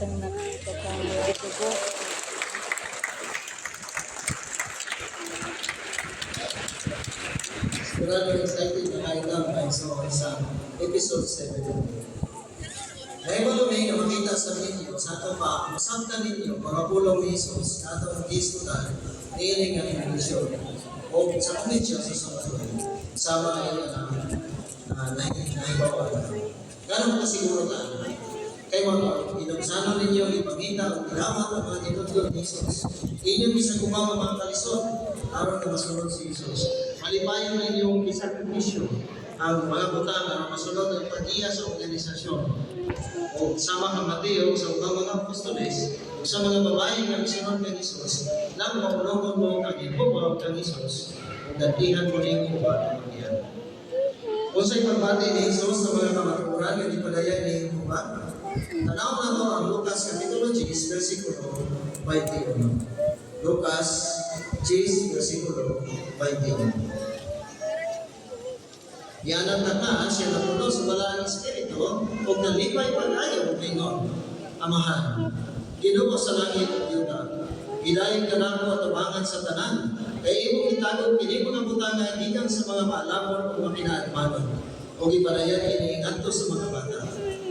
isang nakita kang dugo. Sigurado excited na kayo lang tayo sa episode 7. Dahil mo may makita sa video, sa ito pa, masaktan ninyo, mga pulong ni Jesus, sa itong gisutan, niiling ang inisyon. O sa kondisyon sa sumunod, sama kayo na nahibawa. Gano'n mo kasiguro tayo? Kaya mga inumsano ninyo, ipagita, o ilamat ang mga tinutulog ni Jesus. Inyong isang gumawa mga kalisod, araw na masunod si Jesus. Malipayan ninyong isakripisyo ang mga butang na masunod ang pag-iya sa organisasyon. O sama kang Mateo sa mga apostoles, o sa mga babae na misunod kay Jesus, lang maulungon mo ang ibubaw kay Jesus, o datihan mo rin kung paano yan. O sa ipagbati ni Jesus sa mga kamaturan, yung ipadayan ni Jehovah, tanaw na ito ang Lucas Kapitulo 10, versikulo 21. Lucas 10, versikulo 21. Yanang na siya napuno sa balang Espiritu o nalipay pag-ayaw ngayon, Amahan. Ginoo sa langit at yuta, hilayin ka na mo at umangan sa tanan, kaya imong itagog kini mga butanga gikan sa mga maalabon o makinaatmanon, o ipadayan kini ngadto sa mga bata.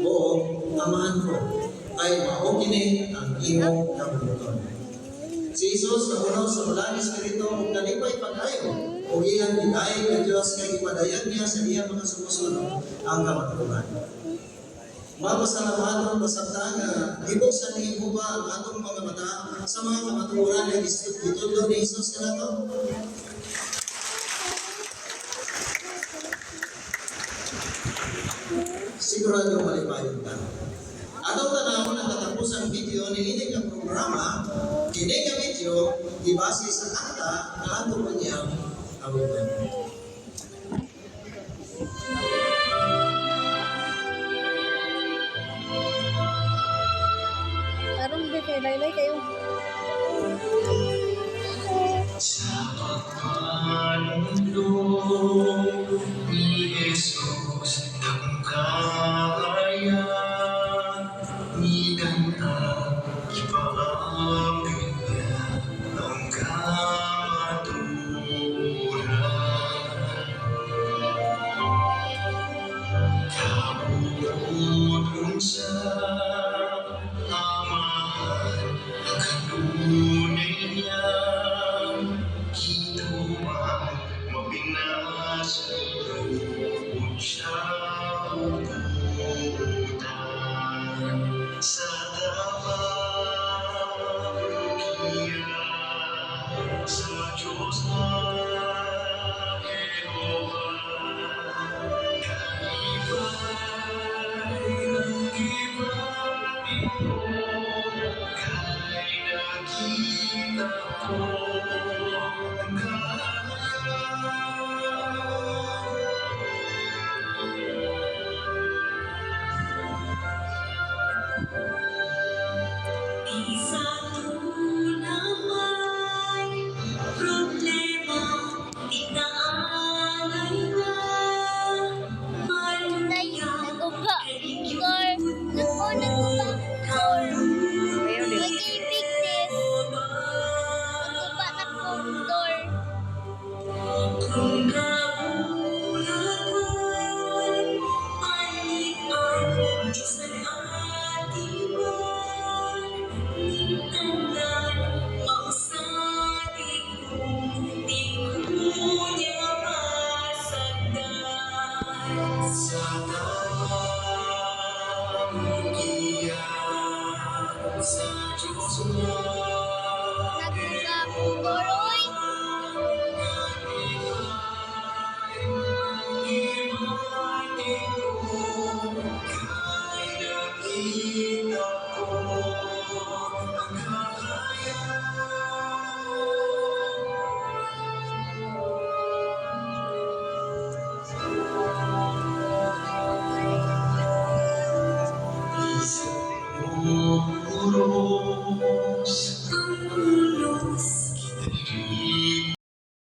Oo, Amahan ko, ay mao kini ang imong kabuluton. Si Jesus napuno sa balang Espiritu o nalipay pag-ayaw, o iyang hidayat ng Diyos kay ipadayan niya sa iyang mga sumusunod ang kamaturan. Mapasalamaton pasabta nga ibuksan ni Jehovah ang atong mga mata sa mga kamaturan na gitudlo ni Jesus ka nato. Sigurado malipayon ka. Atong tanawon ang katapusang video ni ining ang programa, kini nga video gibase sa akta nga atong niyang awitan. Tarong di kay laylay kayo. Sa pagkalulong ni Jesus ang kaya ni ganda ipaangkin niya ang kamaturan. Kabulong sa Amahan ang kanunay niya, kinuha mabinasa kung siya uputan sa taparukiya sa Diyos na Jehovah. Nagkakapugoroy.